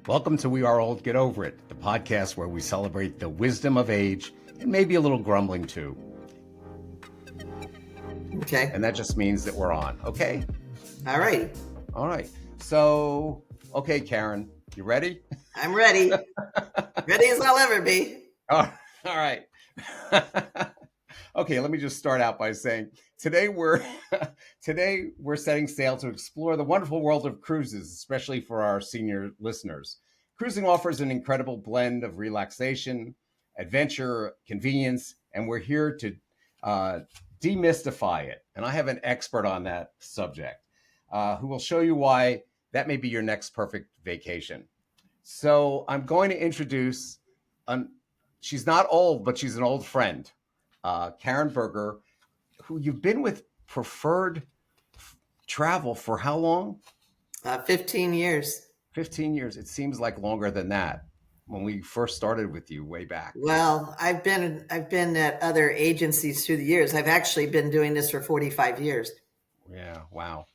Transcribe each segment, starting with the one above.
Welcome to We Are Old, Get Over It, the podcast where we celebrate the wisdom of age and maybe a little grumbling too. Okay. And that just means that we're on, okay? All right. All right. So, okay, Karen, you ready? I'm ready. Ready as I'll ever be. Oh, all right. Okay, let me just start out by saying today we're setting sail to explore the wonderful world of cruises, especially for our senior listeners. Cruising offers an incredible blend of relaxation, adventure, convenience, and we're here to demystify it. And I have an expert on that subject who will show you why that may be your next perfect vacation. So I'm going to introduce, she's not old, but she's an old friend, Karen Berger, who you've been with Preferred Travel for how long? 15 years. 15 years. It seems like longer than that when we first started with you way back. Well, I've been at other agencies through the years. I've actually been doing this for 45 years. Yeah, wow.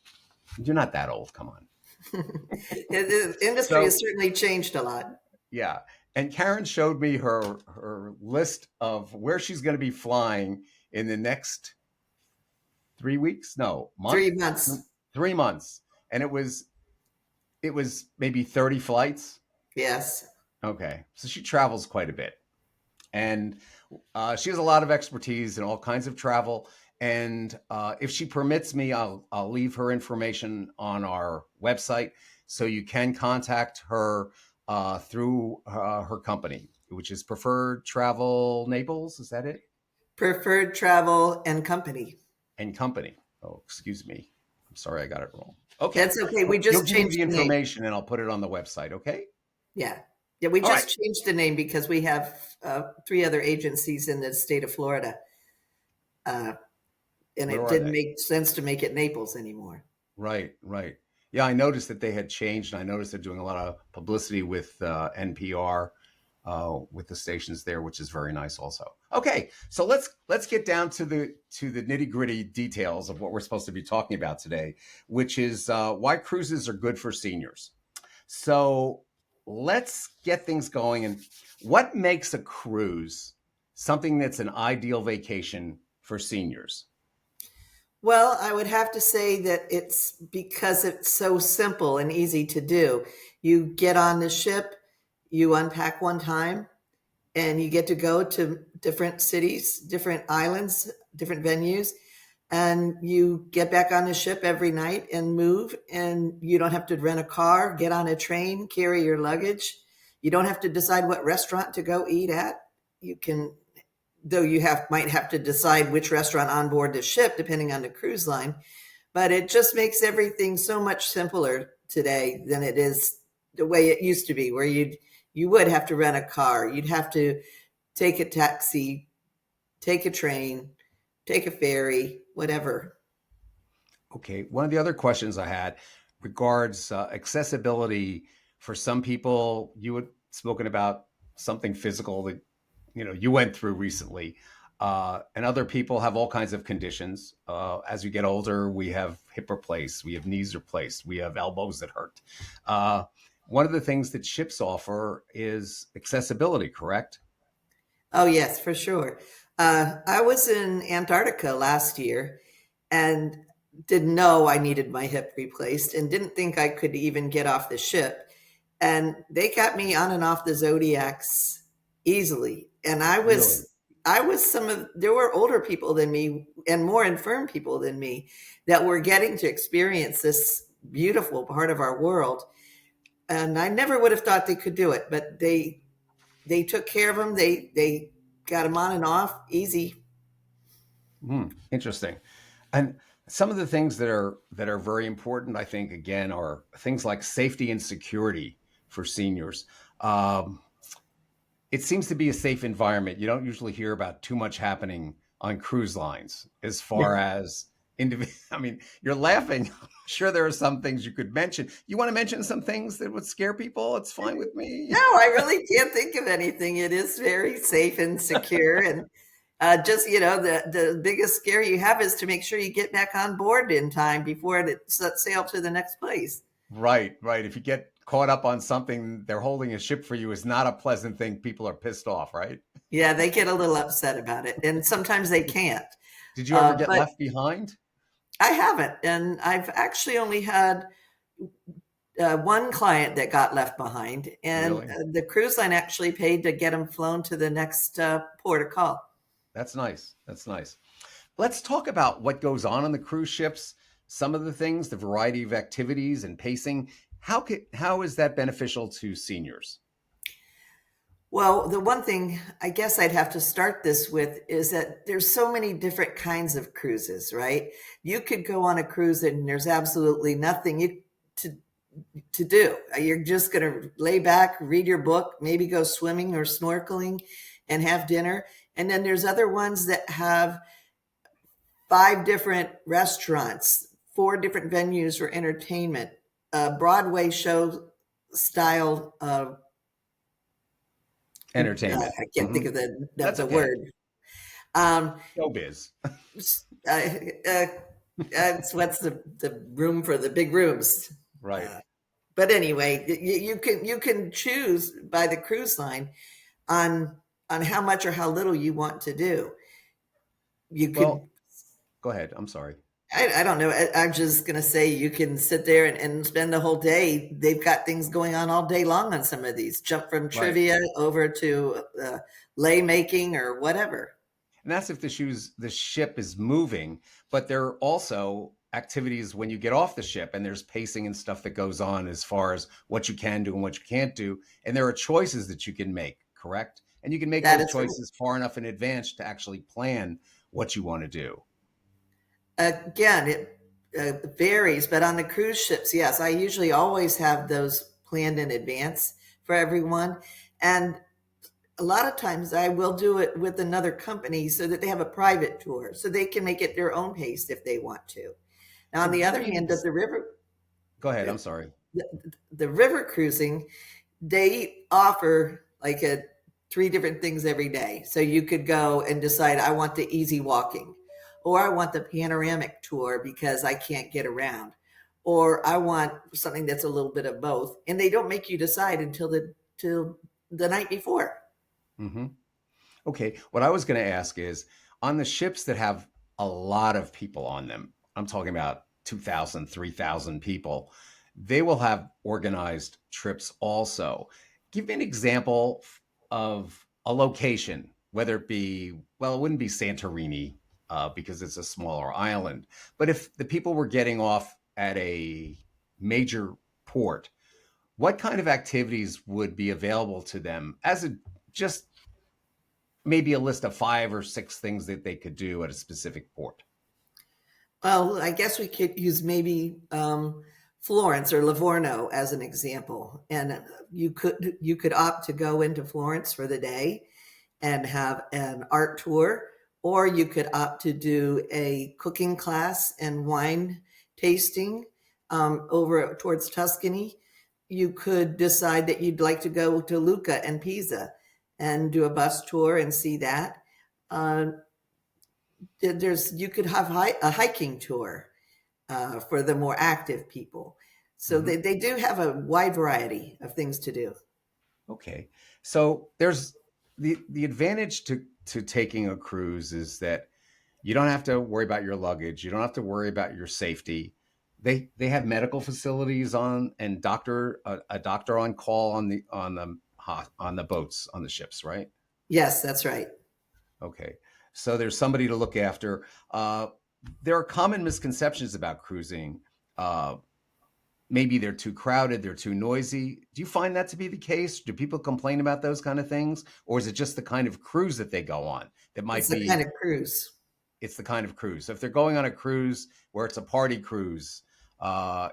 You're not that old, come on. The industry has certainly changed a lot. Yeah. And Karen showed me her list of where she's going to be flying in the next 3 weeks. No, month? 3 months. 3 months. And it was maybe 30 flights. Yes. Okay. So she travels quite a bit. And she has a lot of expertise in all kinds of travel. And if she permits me, I'll leave her information on our website so you can contact her through her company, which is Preferred Travel Naples. Is that it? Preferred Travel and Company. And Company. Oh, excuse me. I'm sorry, I got it wrong. Okay. That's okay. We just changed the information and I'll put it on the website. Okay. Yeah. Yeah. We just changed the name because we have 3 other agencies in the state of Florida. And it didn't make sense to make it Naples anymore. Right. Yeah, I noticed that they had changed, and I noticed they're doing a lot of publicity with NPR, with the stations there, which is very nice also. Okay, so let's get down to the nitty-gritty details of what we're supposed to be talking about today, which is why cruises are good for seniors. So let's get things going. And what makes a cruise something that's an ideal vacation for seniors? Well, I would have to say that it's because it's so simple and easy to do. You get on the ship, you unpack one time, and you get to go to different cities, different islands, different venues, and you get back on the ship every night and move, and you don't have to rent a car, get on a train, carry your luggage. You don't have to decide what restaurant to go eat at. You can, though you might have to decide which restaurant on board the ship, depending on the cruise line. But it just makes everything so much simpler today than it is the way it used to be, where you would have to rent a car. You'd have to take a taxi, take a train, take a ferry, whatever. Okay. One of the other questions I had regards accessibility. For some people, you had spoken about something physical that you went through recently, and other people have all kinds of conditions. As we get older, we have hip replaced, we have knees replaced, we have elbows that hurt. One of the things that ships offer is accessibility, correct? Oh, yes, for sure. I was in Antarctica last year and didn't know I needed my hip replaced and didn't think I could even get off the ship. And they got me on and off the Zodiacs easily. And there were older people than me and more infirm people than me that were getting to experience this beautiful part of our world. And I never would have thought they could do it, but they took care of them. They got them on and off easy. Interesting. And some of the things that are very important, I think, again, are things like safety and security for seniors. It seems to be a safe environment. You don't usually hear about too much happening on cruise lines as far as individual. I mean, you're laughing. I'm sure there are some things you could mention. You want to mention some things that would scare people? It's fine with me. No, I really can't think of anything. It is very safe and secure. And the biggest scare you have is to make sure you get back on board in time before it sets sail to the next place. Right, right. If you get caught up on something they're holding a ship for you is not a pleasant thing. People are pissed off, right? Yeah, they get a little upset about it, and sometimes they can't. Did you ever get But left behind? I haven't, and I've actually only had one client that got left behind, and Really? the cruise line actually paid to get him flown to the next port of call. That's nice. That's nice. Let's talk about what goes on the cruise ships, some of the things, the variety of activities and pacing. How is that beneficial to seniors? Well, the one thing I guess I'd have to start this with is that there's so many different kinds of cruises, right? You could go on a cruise and there's absolutely nothing to to do. You're just going to lay back, read your book, maybe go swimming or snorkeling and have dinner. And then there's other ones that have five different restaurants, four different venues for entertainment, Broadway show style. Entertainment. I can't think Hmm. of That's the okay. word. Um, Showbiz. uh, uh, what's the room for the big rooms? Right. Uh, but anyway, you can choose by the cruise line on how much or how little you want to do. You Well, could go ahead. I'm sorry. I don't know. I'm just going to say you can sit there and spend the whole day. They've got things going on all day long on some of these. Jump from Right. trivia over to lay making or whatever. And that's if the ship is moving, but there are also activities when you get off the ship and there's pacing and stuff that goes on as far as what you can do and what you can't do. And there are choices that you can make, correct? And you can make That those is choices far enough in advance to actually plan what you want to do. again, it varies, but on the cruise ships, yes, I usually always have those planned in advance for everyone. And a lot of times I will do it with another company so that they have a private tour so they can make it their own pace if they want to. Now, So on the give other me an hand, go ahead. I'm sorry. the river cruising, they offer like three different things every day. So you could go and decide, I want the easy walking, or I want the panoramic tour because I can't get around, or I want something that's a little bit of both. And they don't make you decide until the night before. Hmm. Okay. What I was going to ask is on the ships that have a lot of people on them, I'm talking about 2,000, 3,000 people, they will have organized trips also. Give me an example of a location, whether it be, well, it wouldn't be Santorini because it's a smaller island, but if the people were getting off at a major port, what kind of activities would be available to them as a just maybe a list of five or six things that they could do at a specific port? Well, I guess we could use maybe Florence or Livorno as an example, and you could opt to go into Florence for the day and have an art tour, or you could opt to do a cooking class and wine tasting over towards Tuscany. You could decide that you'd like to go to Lucca and Pisa and do a bus tour and see that. Uh, there's you could have a hiking tour for the more active people. So Hmm. they do have a wide variety of things to do. Okay, so there's the advantage to taking a cruise is that you don't have to worry about your luggage. You don't have to worry about your safety. They have medical facilities on and a doctor on call on the boats on the ships, right? Yes, that's right. Okay. So there's somebody to look after. There are common misconceptions about cruising. Uh, Maybe they're too crowded, they're too noisy. Do you find that to be the case? Do people complain about those kind of things? Or is it just the kind of cruise that they go on that It's might the kind be, of cruise. it's the kind of cruise. So if they're going on a cruise where it's a party cruise,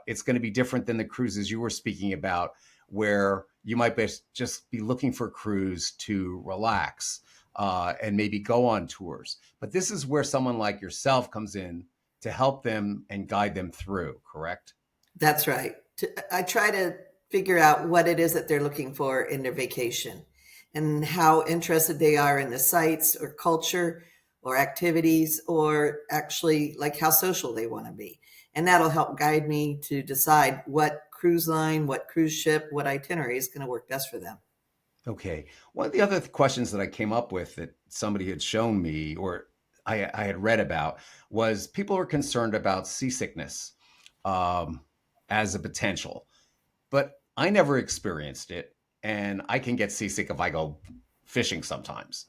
it's going to be different than the cruises you were speaking about, where you might just be looking for a cruise to relax and maybe go on tours. But this is where someone like yourself comes in to help them and guide them through, correct? That's right. I try to figure out what it is that they're looking for in their vacation and how interested they are in the sites or culture or activities or actually like how social they want to be. And that'll help guide me to decide what cruise line, what cruise ship, what itinerary is going to work best for them. Okay. One of the other questions that I came up with that somebody had shown me or I had read about was people were concerned about seasickness um, as a potential, but I never experienced it. And I can get seasick if I go fishing sometimes.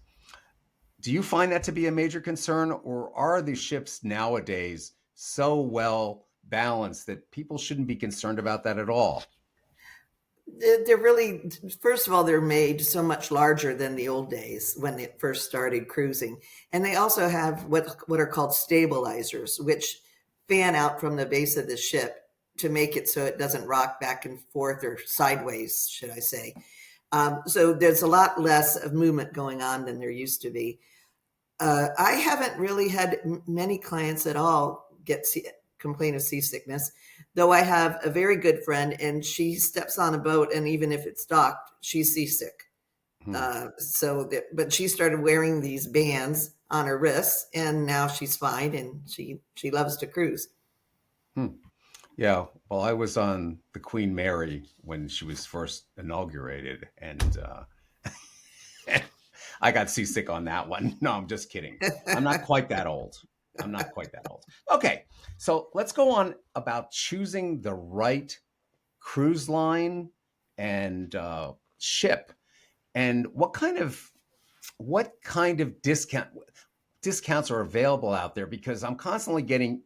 Do you find that to be a major concern, or are the ships nowadays so well balanced that people shouldn't be concerned about that at all? They're really, first of all, they're made so much larger than the old days when it first started cruising. And they also have what are called stabilizers, which fan out from the base of the ship to make it so it doesn't rock back and forth or sideways, should I say. So there's a lot less of movement going on than there used to be. I haven't really had many clients at all complain of seasickness, though I have a very good friend, and she steps on a boat, and even if it's docked, she's seasick. Hmm. But she started wearing these bands on her wrists, and now she's fine, and she loves to cruise. Hmm. Yeah. Well, I was on the Queen Mary when she was first inaugurated, and I got seasick on that one. No, I'm just kidding. I'm not quite that old. I'm not quite that old. Okay. So let's go on about choosing the right cruise line and ship, and what kind of discounts are available out there, because I'm constantly getting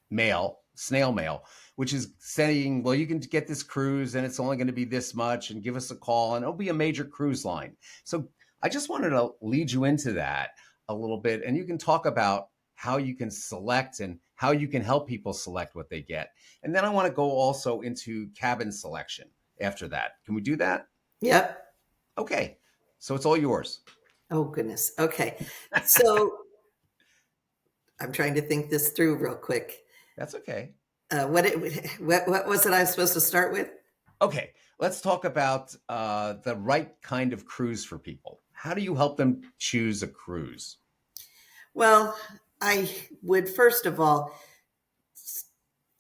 mail, snail mail, which is saying, well, you can get this cruise and it's only going to be this much, and give us a call and it'll be a major cruise line. So I just wanted to lead you into that a little bit, and you can talk about how you can select and how you can help people select what they get. And then I want to go also into cabin selection after that. Can we do that? Yep. Okay. So it's all yours. Oh, goodness. Okay. So I'm trying to think this through real quick. That's okay. What was it I was supposed to start with? Okay, let's talk about the right kind of cruise for people. How do you help them choose a cruise? Well, I would first of all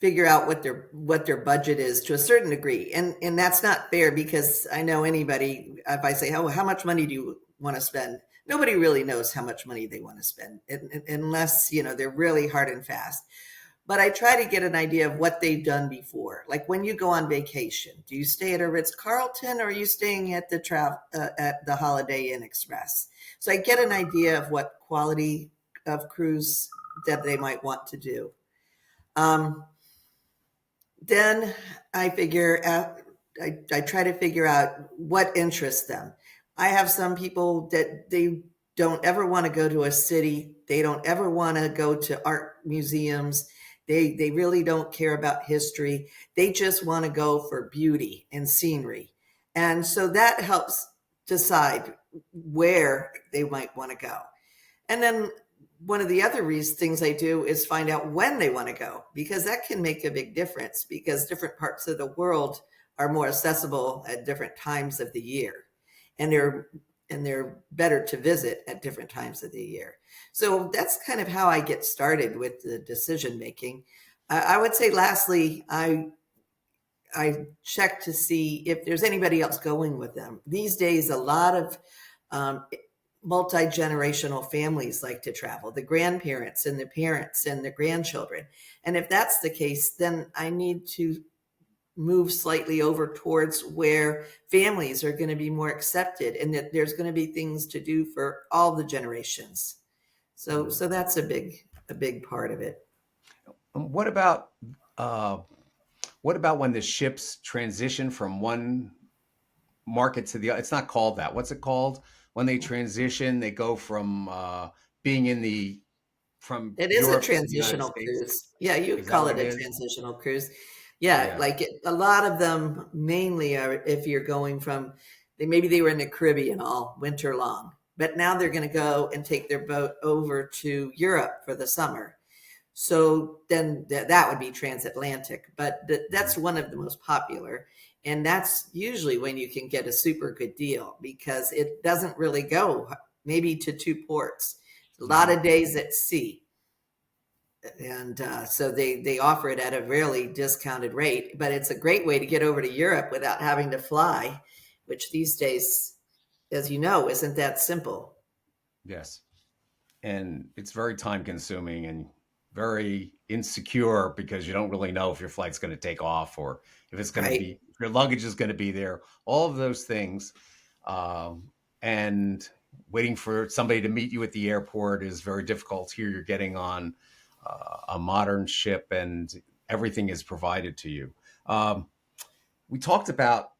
figure out what their budget is to a certain degree, and that's not fair, because I know anybody, if I say, how much money do you want to spend, nobody really knows how much money they want to spend, unless they're really hard and fast. But I try to get an idea of what they've done before. Like, when you go on vacation, do you stay at a Ritz Carlton, or are you staying at the Holiday Inn Express? So I get an idea of what quality of cruise that they might want to do. Um, then I figure out, I try to figure out what interests them. I have some people that they don't ever want to go to a city. They don't ever want to go to art museums. They really don't care about history. They just want to go for beauty and scenery. And so that helps decide where they might want to go. And then one of the other things I do is find out when they want to go, because that can make a big difference, because different parts of the world are more accessible at different times of the year, and they're better to visit at different times of the year. So that's kind of how I get started with the decision making. I would say lastly, I check to see if there's anybody else going with them. These days, a lot of um, multi-generational families like to travel, the grandparents and the parents and the grandchildren. And if that's the case, then I need to move slightly over towards where families are going to be more accepted, and that there's going to be things to do for all the generations. So that's a big part of it. What about uh, when the ships transition from one market to the other? It's not called that. What's it called? When they transition, they go from being from It is a Europe to the United transitional States. cruise. Yeah, you Is that call what it it a is? transitional cruise. Yeah, Yeah. like a lot of them mainly are if you're going from, maybe they were in the Caribbean all winter long, but now they're going to go and take their boat over to Europe for the summer. So then that would be transatlantic, but that's one of the most popular. And that's usually when you can get a super good deal, because it doesn't really go maybe to two ports. A lot Mhm. of days at sea. And so they offer it at a really discounted rate. But it's a great way to get over to Europe without having to fly, which these days, as you know, isn't that simple. Yes. And it's very time consuming and very insecure because you don't really know if your flight's going to take off or if it's going to Right. be, if your luggage is going to be there, all of those things. And waiting for somebody to meet you at the airport is very difficult. Here you're getting on a modern ship and everything is provided to you. Um, we talked about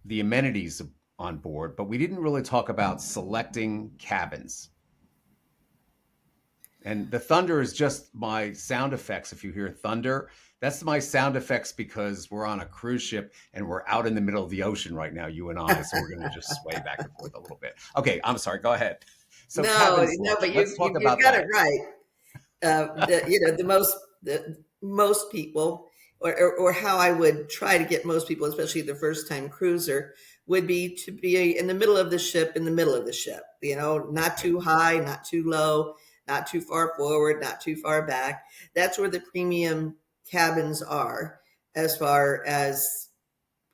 the amenities on board, but we didn't really talk about selecting cabins. And the thunder is just my sound effects. If you hear thunder, that's my sound effects because we're on a cruise ship and we're out in the middle of the ocean right now, you and I. So we're going to just sway back and forth a little bit. Okay, I'm sorry. Go ahead. So No, cabin no, but selection. Let's talk you've about got it that. right. The most people, or how I would try to get most people, especially the first time cruiser, would be to be in the middle of the ship, in the middle of the ship. Not Okay. too high, not too low, not too far forward, not too far back. That's where the premium cabins are, as far as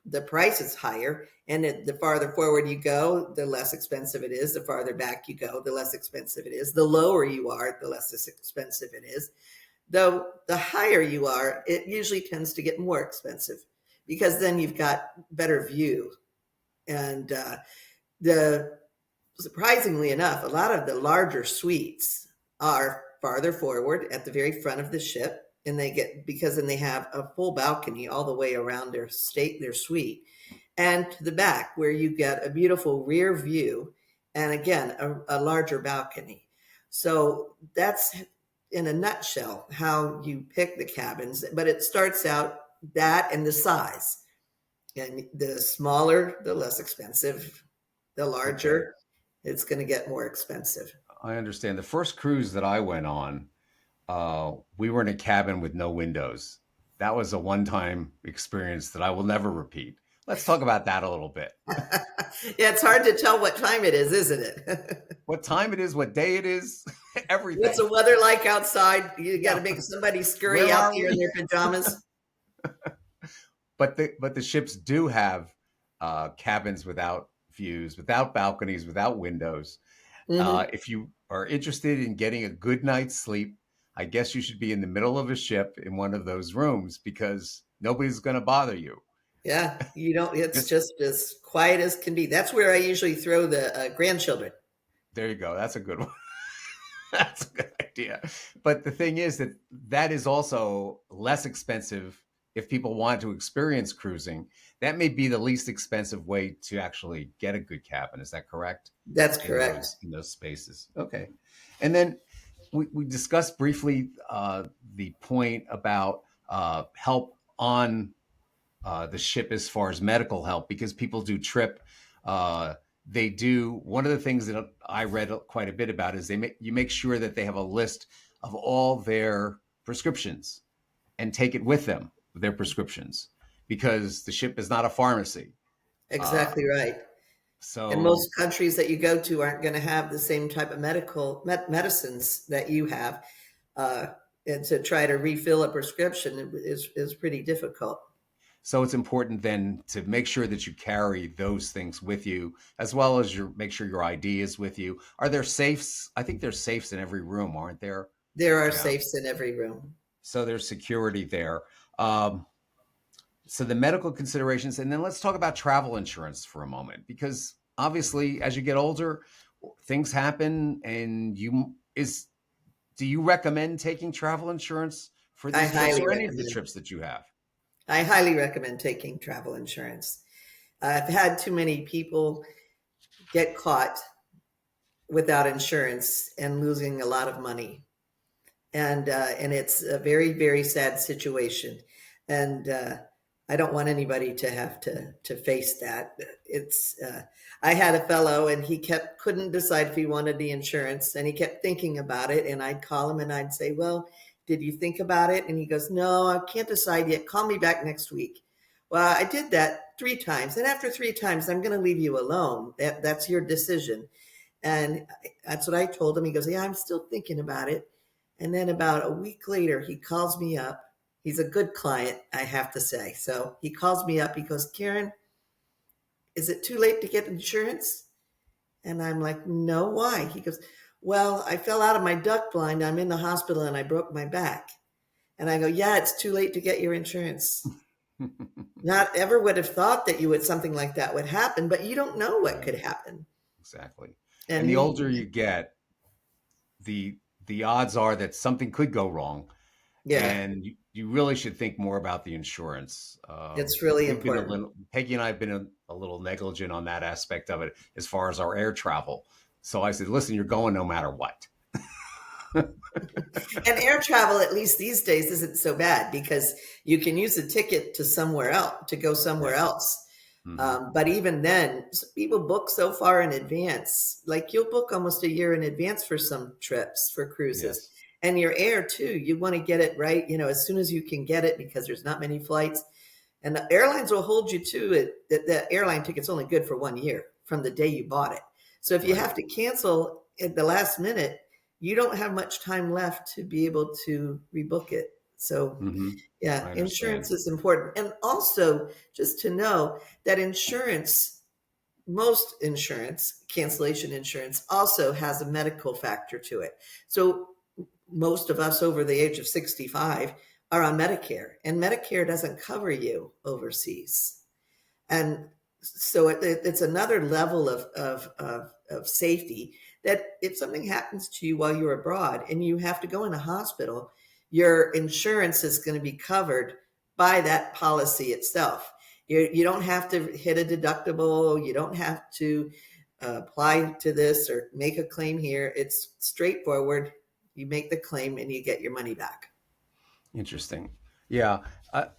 the price is higher. And the farther forward you go, the less expensive it is. The farther back you go, the less expensive it is. The lower you are, the less expensive it is. Though the higher you are, it usually tends to get more expensive because then you've got better view. And the surprisingly enough, a lot of the larger suites are farther forward at the very front of the ship, and they get because then they have a full balcony all the way around their suite, and to the back where you get a beautiful rear view, and again a larger balcony. So that's in a nutshell how you pick the cabins, but it starts out that and the size, and the smaller the less expensive, the Okay. larger it's going to get more expensive. I understand. The first cruise that I went on, we were in a cabin with no windows. That was a one time experience that I will never repeat. Let's talk about that a little bit. Yeah, it's hard to tell what time it is, isn't it? What time it is, what day it is, What's everything. the weather like outside? You got Yeah. to make somebody scurry Where out are there in we? their pajamas. But the ships do have cabins without views, without balconies, without windows. Hmm. If you are interested in getting a good night's sleep, I guess you should be in the middle of a ship in one of those rooms because nobody's going to bother you. Yeah, you don't. It's Just just as quiet as can be. That's where I usually throw the grandchildren. there you go. That's a good one. That's a good idea. But the thing is that that is also less expensive if people want to experience cruising. That may be the least expensive way to actually get a good cabin. Is that correct? That's In correct. those spaces. Okay. And then we discussed briefly the point about help on the ship as far as medical help because people do trip. Uh, they do one of the things that I read quite a bit about is you make sure that they have a list of all their prescriptions and take it with them, their prescriptions, because the ship is not a pharmacy. Uh, Exactly right. And so most countries that you go to aren't going to have the same type of medicines that you have. Uh, and to try to refill a prescription is pretty difficult. So it's important then to make sure that you carry those things with you, as well as make sure your ID is with you. Are there safes? I think there's safes in every room, aren't there? There are Yeah. safes in every room. So there's security there. Um, so the medical considerations, and then let's talk about travel insurance for a moment, because obviously, as you get older, things happen, and do you recommend taking travel insurance for I these trips highly or any of the recommend. trips that you have? I highly recommend taking travel insurance. I've had too many people get caught without insurance and losing a lot of money, and it's a very very sad situation, and I don't want anybody to have to face that. It's I had a fellow and he kept couldn't decide if he wanted the insurance, and he kept thinking about it, and I'd call him and I'd say, well, did you think about it? And he goes, no, I can't decide yet, call me back next week. Well, I did that 3 times, and after 3 times I'm going to leave you alone. That's your decision. And that's what I told him. He goes, yeah, I'm still thinking about it. And then about a week later, he calls me up. He's a good client, I have to say. So he calls me up. He goes, Karen, is it too late to get insurance? And I'm like, no, why? He goes, well, I fell out of my duck blind. I'm in the hospital and I broke my back. And I go, yeah, it's too late to get your insurance. Not ever would have thought that you would something like that would happen, but you don't know what Yeah, could happen. exactly. And And the he, older you get, the odds are that something could go wrong, yeah, and you really should think more about the insurance. it's really We've been a important. little, Peggy and I have been a little negligent on that aspect of it as far as our air travel. So I said, listen, you're going no matter what. And air travel, at least these days, isn't so bad because you can use a ticket to somewhere else to go somewhere Yes. else. Hmm. But even then, people book so far in advance. Like you'll book almost a year in advance for some trips for cruises, Yes. and your air too. You want to get it right, as soon as you can get it because there's not many flights. And the airlines will hold you to it that the airline ticket's only good for 1 year from the day you bought it. So if you Right. have to cancel at the last minute, you don't have much time left to be able to rebook it. So Hmm. yeah, I understand. insurance is important. And also just to know that insurance, most insurance, cancellation insurance also has a medical factor to it. So most of us over the age of 65 are on Medicare, and Medicare doesn't cover you overseas. And so it's another level of safety that if something happens to you while you're abroad and you have to go in a hospital, your insurance is going to be covered by that policy itself. You don't have to hit a deductible. You don't have to apply to this or make a claim here. It's straightforward. You make the claim and you get your money back. Interesting. Yeah.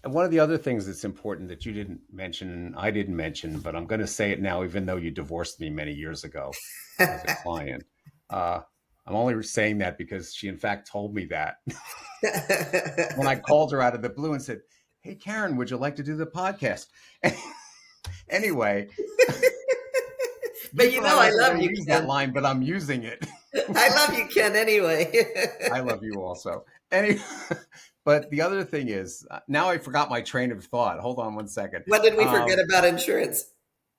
One of the other things that's important that you didn't mention, and I didn't mention, but I'm going to say it now, even though you divorced me many years ago as a client. Uh, I'm only saying that because she, in fact, told me that when I called her out of the blue and said, "Hey, Karen, would you like to do the podcast?" Anyway, you But thought I I wasn't love going to you, use that Ken. line, but I'm using it. I love you, Ken, I anyway. love you also. Anyway, but the other thing is, now I forgot my train of thought. Hold on one second. What did we forget Um, about insurance?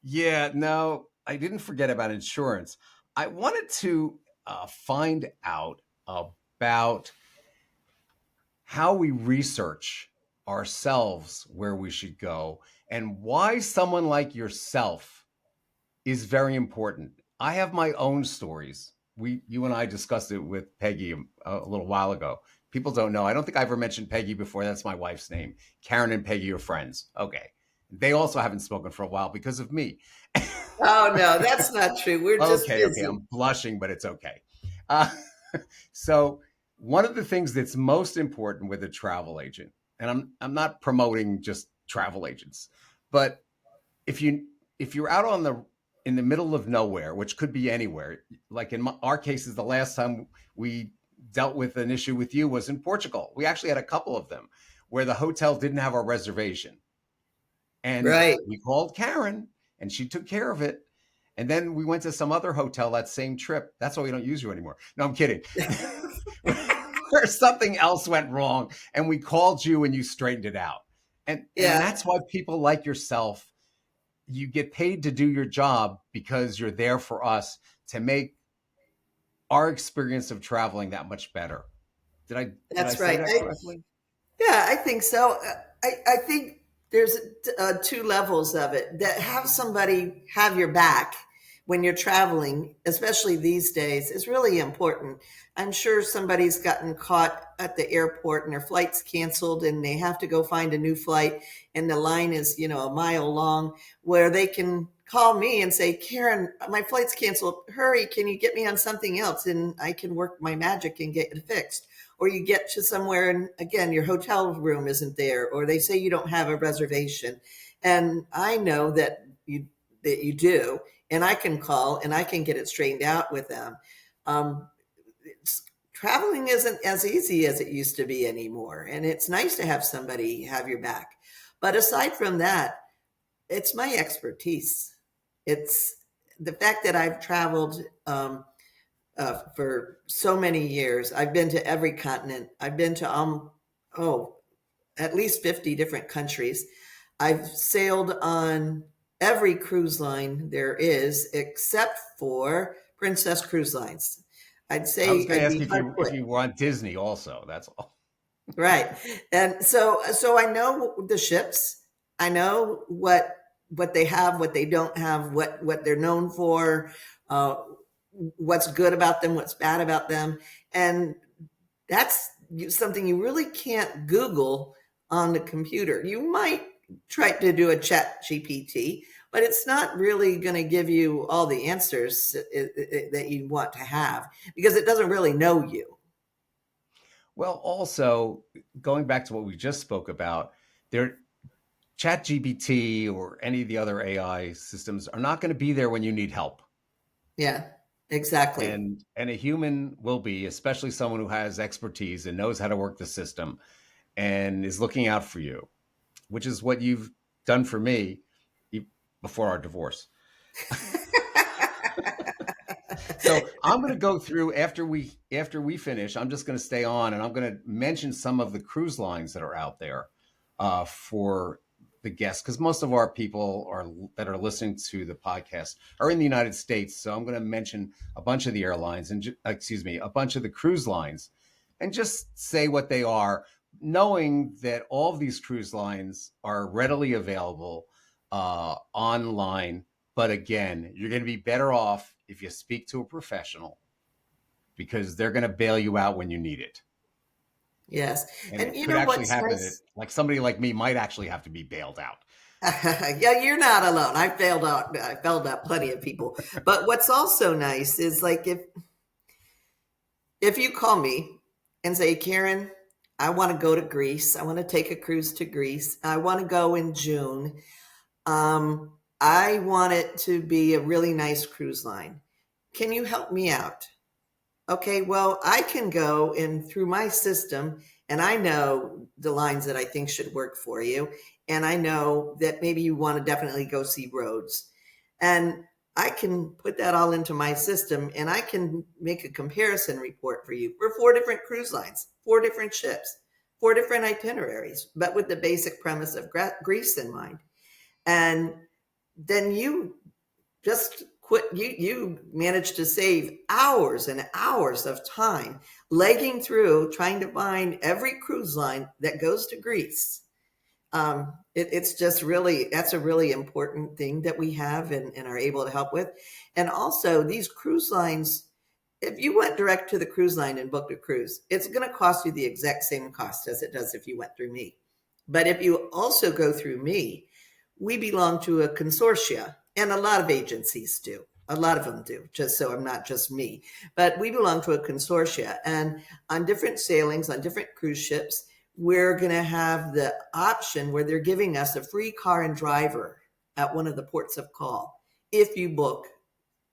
yeah, no, I didn't forget about insurance. I wanted to find out about how we research ourselves where we should go and why someone like yourself is very important. I have my own stories. You and I discussed it with Peggy a little while ago. People don't know. I don't think I ever mentioned Peggy before. That's my wife's name. Karen and Peggy are friends. Okay. They also haven't spoken for a while because of me. Oh, no, that's not true. We're just Okay, okay. busy. I'm blushing, but it's okay. Uh, so one of the things that's most important with a travel agent, and I'm not promoting just travel agents, but if you if you're out on the in the middle of nowhere, which could be anywhere, like in our cases, the last time we dealt with an issue with you was in Portugal. We actually had a couple of them where the hotel didn't have our reservation, and Right. we called Karen, and she took care of it. And then we went to some other hotel that same trip. That's why we don't use you anymore. No, I'm kidding. Where something else went wrong, and we called you, and you straightened it out. And Yeah, that's why people like yourself, you get paid to do your job because you're there for us to make our experience of traveling that much better. Did I that's say right. that correctly? Yeah, I think so. I think there's two levels of it that have somebody have your back when you're traveling, especially these days, is really important. I'm sure somebody's gotten caught at the airport and their flight's canceled and they have to go find a new flight and the line is, a mile long where they can call me and say, Karen, my flight's canceled. Hurry, can you get me on something else? And I can work my magic and get it fixed. Or you get to somewhere and again your hotel room isn't there, or they say you don't have a reservation, and I know that you do, and I can call and I can get it straightened out with them. um, Traveling isn't as easy as it used to be anymore, and it's nice to have somebody have your back. But aside from that, it's my expertise. It's the fact that I've traveled for so many years. I've been to every continent. I've been to at least 50 different countries. I've sailed on every cruise line there is, except for Princess Cruise Lines. I'd I was say going to I'd ask be if hard you put. want Disney also. That's all. Right. And so I know the ships. I know what they have, what they don't have, what they're known for, uh, what's good about them, what's bad about them. And that's something you really can't Google on the computer. You might try to do a chat GPT, but it's not really going to give you all the answers that you want to have because it doesn't really know you. Well, also going back to what we just spoke about, there ChatGPT or any of the other AI systems are not going to be there when you need help. Yeah, exactly. And a human will be, especially someone who has expertise and knows how to work the system and is looking out for you, which is what you've done for me before our divorce. So I'm going to go through after we finish. I'm just going to stay on, and I'm going to mention some of the cruise lines that are out there for the guests, because most of our people are that are listening to the podcast are in the United States. So I'm going to mention a bunch of the airlines and excuse me, a bunch of the cruise lines, and just say what they are, knowing that all of these cruise lines are readily available online. But again, you're going to be better off if you speak to a professional because they're going to bail you out when you need it. Yes. And And it you could know actually what's happen that nice? like somebody like me might actually have to be bailed out. Yeah, you're not alone. I failed out plenty of people. But what's also nice is like if you call me and say, Karen, I want to go to Greece. I want to take a cruise to Greece. I want to go in June. I want it to be a really nice cruise line. Can you help me out? Okay, well, I can go in through my system and I know the lines that I think should work for you. And I know that maybe you want to definitely go see roads. And I can put that all into my system and I can make a comparison report for you for four different cruise lines, four different ships, four different itineraries, but with the basic premise of Greece in mind. And then you just quit. You manage to save hours and hours of time legging through trying to find every cruise line that goes to Greece. It's just really, that's a really important thing that we have and are able to help with. And also these cruise lines, if you went direct to the cruise line and booked a cruise, it's going to cost you the exact same cost as it does if you went through me. But if you also go through me, we belong to a consortia, and a lot of agencies do. A lot of them do, just so I'm not just me. But we belong to a consortia, and on different sailings, on different cruise ships, we're going to have the option where they're giving us a free car and driver at one of the ports of call if you book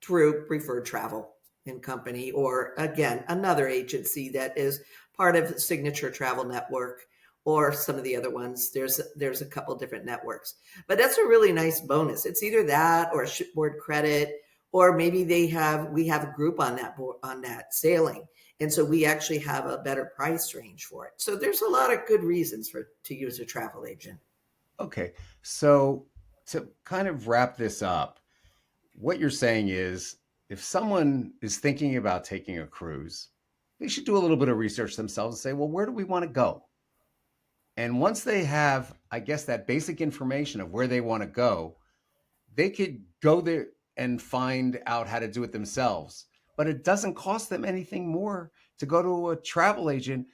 through Preferred Travel and Company, or again, another agency that is part of Signature Travel Network or some of the other ones. There's a couple different networks, but that's a really nice bonus. It's either that or a shipboard credit, or maybe we have a group on that sailing, and so we actually have a better price range for it. So there's a lot of good reasons to use a travel agent. Okay. So to kind of wrap this up, what you're saying is if someone is thinking about taking a cruise, they should do a little bit of research themselves and say, well, where do we want to go? And once they have, I guess, that basic information of where they want to go, they could go there and find out how to do it themselves. But it doesn't cost them anything more to go to a travel agent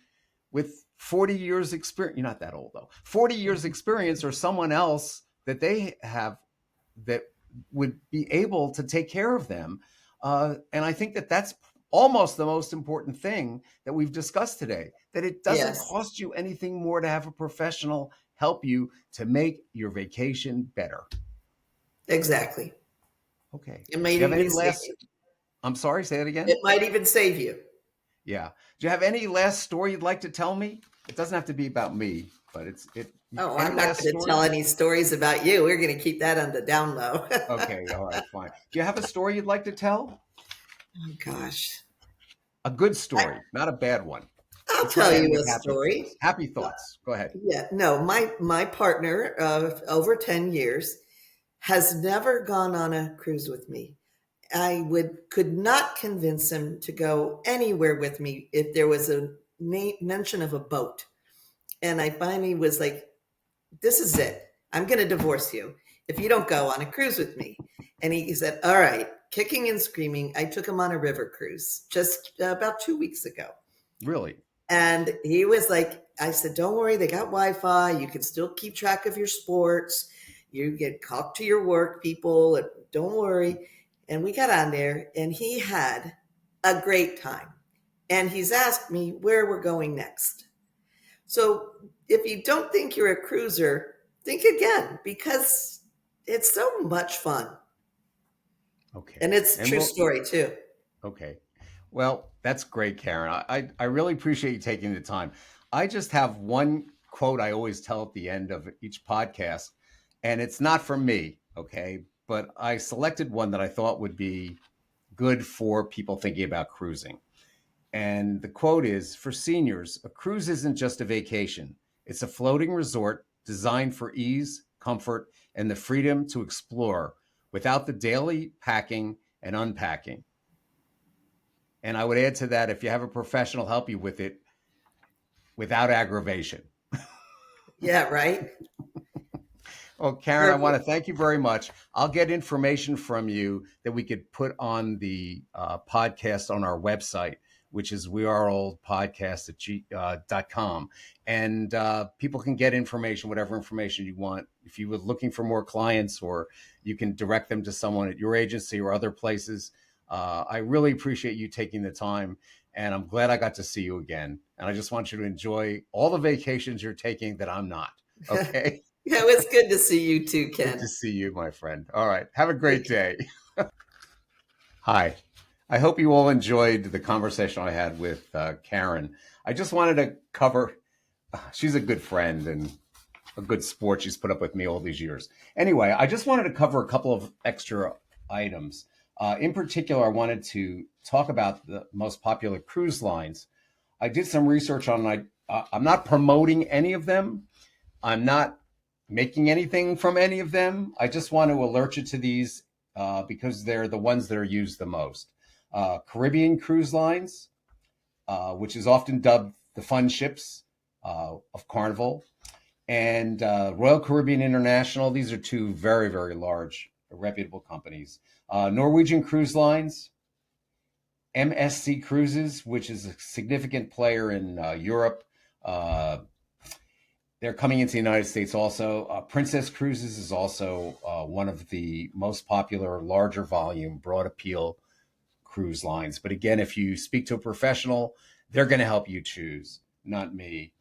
with 40 years experience. You're not that old though. 40 years experience or someone else that they have that would be able to take care of them. And I think that that's almost the most important thing that we've discussed today, that it doesn't Yes, cost you anything more to have a professional help you to make your vacation better. exactly. Okay. It might Do you have any even save last, you. I'm sorry, say that It again? might even save you. Yeah. Do you have any last story you'd like to tell me? It doesn't have to be about me, but Oh, any I'm not last going to tell story? any stories about you. We're going to keep that on the down low. Okay. All right. Fine. Do you have a story you'd like to tell? Oh, gosh. A good I, story, not a bad one. I'll We try tell to end you with a happy story. thoughts. Happy thoughts. Go ahead. Yeah, no, my partner of over 10 years has never gone on a cruise with me. I would could not convince him to go anywhere with me if there was a mention of a boat. And I finally was like, this is it. I'm going to divorce you if you don't go on a cruise with me. And he said, all right, kicking and screaming. I took him on a river cruise just about 2 weeks ago. Really? And he was like, I said, don't worry, they got Wi Fi. You can still keep track of your sports. You can talk to your work people. Don't worry. And we got on there and he had a great time. And he's asked me where we're going next. So if you don't think you're a cruiser, think again because it's so much fun. Okay. And it's a And true we'll, story too. okay. Well, that's great, Karen. I really appreciate you taking the time. I just have one quote I always tell at the end of each podcast, and it's not from me, okay? But I selected one that I thought would be good for people thinking about cruising. And the quote is, for seniors, a cruise isn't just a vacation. It's a floating resort designed for ease, comfort, and the freedom to explore without the daily packing and unpacking. And I would add to that, if you have a professional help you with it, without aggravation. Yeah, right. Well, Karen, I We're, want to thank you very much. I'll get information from you that we could put on the podcast on our website, which is weareoldpodcast.com. And people can get information, whatever information you want. If you were looking for more clients, or you can direct them to someone at your agency or other places. I really appreciate you taking the time. And I'm glad I got to see you again. And I just want you to enjoy all the vacations you're taking that I'm not. Okay. yeah, it was good to see you too, Good to Ken. see you, my friend. All right. Have a great Take day. Hi. I hope you all enjoyed the conversation I had with Karen. I just wanted to cover, she's a good friend and a good sport. She's put up with me all these years. Anyway, I just wanted to cover a couple of extra items. In particular, I wanted to talk about the most popular cruise lines. I did some research on, I'm not promoting any of them. I'm not making anything from any of them. I just want to alert you to these because they're the ones that are used the most. Caribbean Cruise Lines, which is often dubbed the fun ships of Carnival, and Royal Caribbean International. These are two very, very large, reputable companies. Norwegian Cruise Lines, MSC Cruises, which is a significant player in Europe. They're coming into the United States also. Princess Cruises is also one of the most popular, larger volume, broad appeal cruise lines. But again, if you speak to a professional, they're going to help you choose, not me.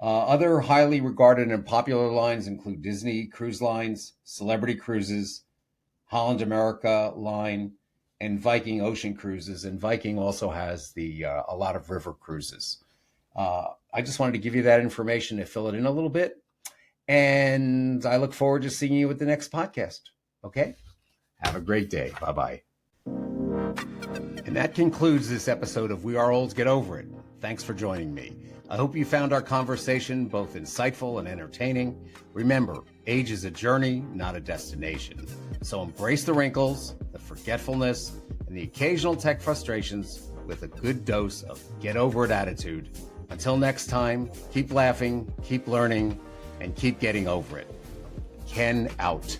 Other highly regarded and popular lines include Disney Cruise Lines, Celebrity Cruises, Holland America Line, and Viking Ocean Cruises. And Viking also has a lot of river cruises. I just wanted to give you that information to fill it in a little bit. And I look forward to seeing you at the next podcast. Okay? Have a great day. Bye-bye. And that concludes this episode of We Are Old, Get Over It. Thanks for joining me. I hope you found our conversation both insightful and entertaining. Remember, age is a journey, not a destination. So embrace the wrinkles, the forgetfulness, and the occasional tech frustrations with a good dose of get over it attitude. Until next time, keep laughing, keep learning, and keep getting over it. Ken out.